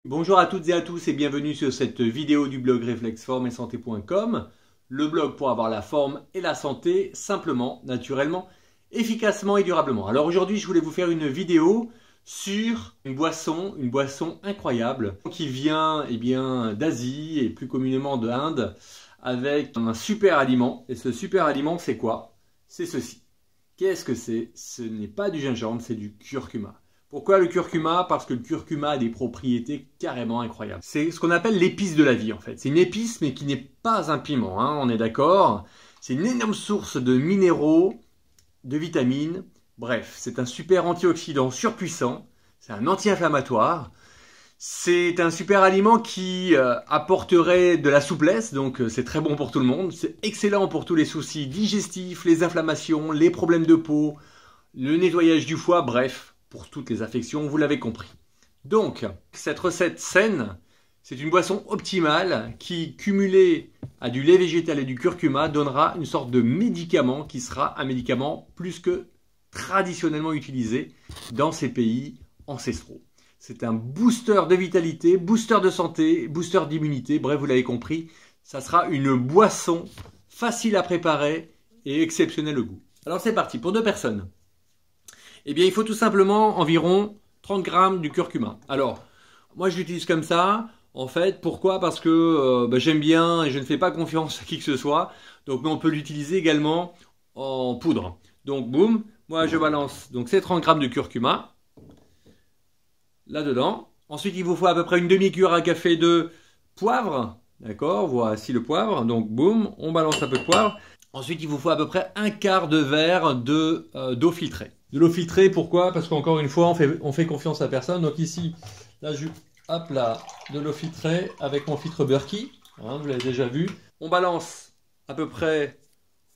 Bonjour à toutes et à tous et bienvenue sur cette vidéo du blog réflexforme-et-santé.com, le blog pour avoir la forme et la santé simplement, naturellement, efficacement et durablement. Alors aujourd'hui, je voulais vous faire une vidéo sur une boisson incroyable qui vient d'Asie et plus communément de Inde avec un super aliment. Et ce super aliment, c'est quoi? C'est ceci. Qu'est-ce que c'est? Ce n'est pas du gingembre, c'est du curcuma. Pourquoi le curcuma? Parce que le curcuma a des propriétés carrément incroyables. C'est ce qu'on appelle l'épice de la vie en fait. C'est une épice mais qui n'est pas un piment, hein, on est d'accord. C'est une énorme source de minéraux, de vitamines. Bref, c'est un super antioxydant surpuissant. C'est un anti-inflammatoire. C'est un super aliment qui apporterait de la souplesse, donc c'est très bon pour tout le monde. C'est excellent pour tous les soucis digestifs, les inflammations, les problèmes de peau, le nettoyage du foie, bref, pour toutes les affections, vous l'avez compris. Donc, cette recette saine, c'est une boisson optimale qui, cumulée à du lait végétal et du curcuma, donnera une sorte de médicament qui sera un médicament plus que traditionnellement utilisé dans ces pays ancestraux. C'est un booster de vitalité, booster de santé, booster d'immunité, bref, vous l'avez compris, ça sera une boisson facile à préparer et exceptionnelle au goût. Alors c'est parti, pour deux personnes. Eh bien, il faut tout simplement environ 30 grammes du curcuma. Alors, moi je l'utilise comme ça. En fait, pourquoi? Parce que j'aime bien et je ne fais pas confiance à qui que ce soit. Donc, mais on peut l'utiliser également en poudre. Donc, boum, moi je balance donc ces 30 grammes de curcuma là-dedans. Ensuite, il vous faut à peu près une demi-cuillère à café de poivre. D'accord? Voici le poivre. Donc, boum, on balance un peu de poivre. Ensuite, il vous faut à peu près un quart de verre d'eau filtrée. De l'eau filtrée, pourquoi? Parce qu'encore une fois, on fait confiance à personne. Donc ici, là, hop là, de l'eau filtrée avec mon filtre Berkey. Hein, vous l'avez déjà vu. On balance à peu près,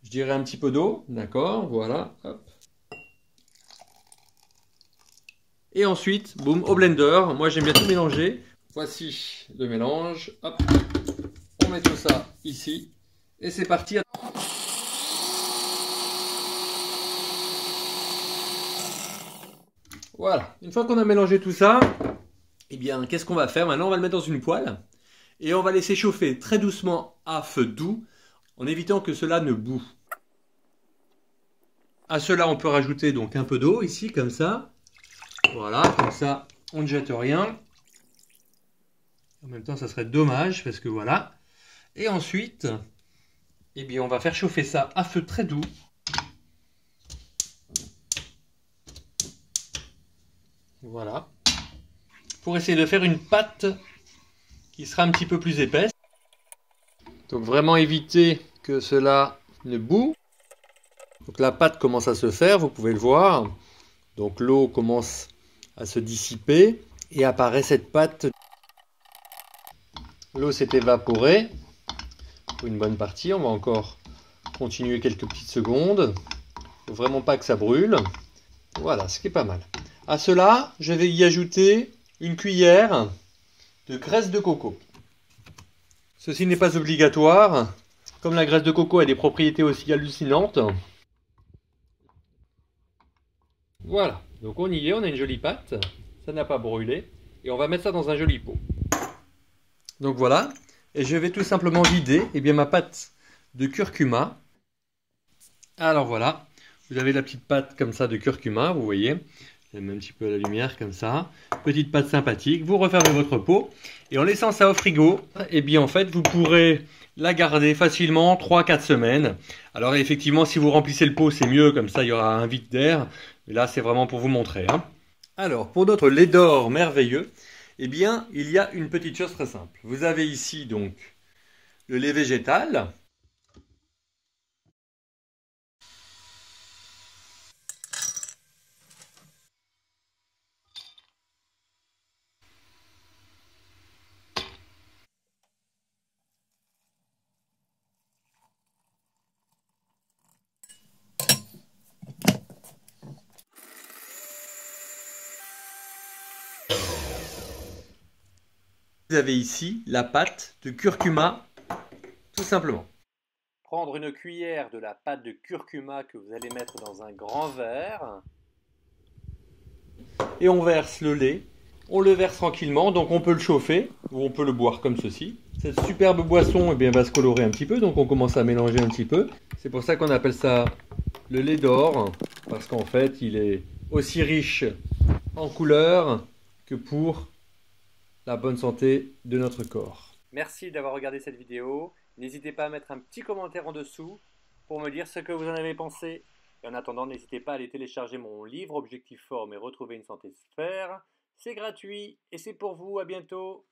je dirais un petit peu d'eau. D'accord, voilà. Hop. Et ensuite, boum, au blender. Moi, j'aime bien tout mélanger. Voici le mélange. Hop. On met tout ça ici. Et c'est parti. Voilà, une fois qu'on a mélangé tout ça, eh bien, qu'est-ce qu'on va faire? Maintenant, on va le mettre dans une poêle et on va laisser chauffer très doucement à feu doux en évitant que cela ne bout. À cela, on peut rajouter donc un peu d'eau ici, comme ça. Voilà, comme ça, on ne jette rien. En même temps, ça serait dommage parce que voilà. Et ensuite, eh bien, on va faire chauffer ça à feu très doux. Voilà. Pour essayer de faire une pâte qui sera un petit peu plus épaisse. Donc vraiment éviter que cela ne bout. Donc la pâte commence à se faire, vous pouvez le voir. Donc l'eau commence à se dissiper et apparaît cette pâte. L'eau s'est évaporée pour une bonne partie. On va encore continuer quelques petites secondes. Il ne faut vraiment pas que ça brûle. Voilà, ce qui est pas mal. À cela, je vais y ajouter une cuillère de graisse de coco. Ceci n'est pas obligatoire. Comme la graisse de coco a des propriétés aussi hallucinantes. Voilà, donc on y est, on a une jolie pâte. Ça n'a pas brûlé. Et on va mettre ça dans un joli pot. Donc voilà, et je vais tout simplement vider ma pâte de curcuma. Alors voilà, vous avez la petite pâte comme ça de curcuma, vous voyez. Je mets un petit peu la lumière comme ça. Petite pâte sympathique. Vous refermez votre pot. Et en laissant ça au frigo, en fait, vous pourrez la garder facilement 3-4 semaines. Alors effectivement, si vous remplissez le pot, c'est mieux. Comme ça, il y aura un vide d'air. Mais là, c'est vraiment pour vous montrer. Hein. Alors, pour notre lait d'or merveilleux, il y a une petite chose très simple. Vous avez ici, donc, le lait végétal. Vous avez ici la pâte de curcuma, tout simplement. Prendre une cuillère de la pâte de curcuma que vous allez mettre dans un grand verre. Et on verse le lait. On le verse tranquillement, donc on peut le chauffer ou on peut le boire comme ceci. Cette superbe boisson va se colorer un petit peu, donc on commence à mélanger un petit peu. C'est pour ça qu'on appelle ça le lait d'or, parce qu'en fait il est aussi riche en couleurs que pour la bonne santé de notre corps. Merci d'avoir regardé cette vidéo. N'hésitez pas à mettre un petit commentaire en dessous pour me dire ce que vous en avez pensé. Et en attendant, n'hésitez pas à aller télécharger mon livre Objectif Forme et retrouver une santé sphère. C'est gratuit et c'est pour vous. À bientôt.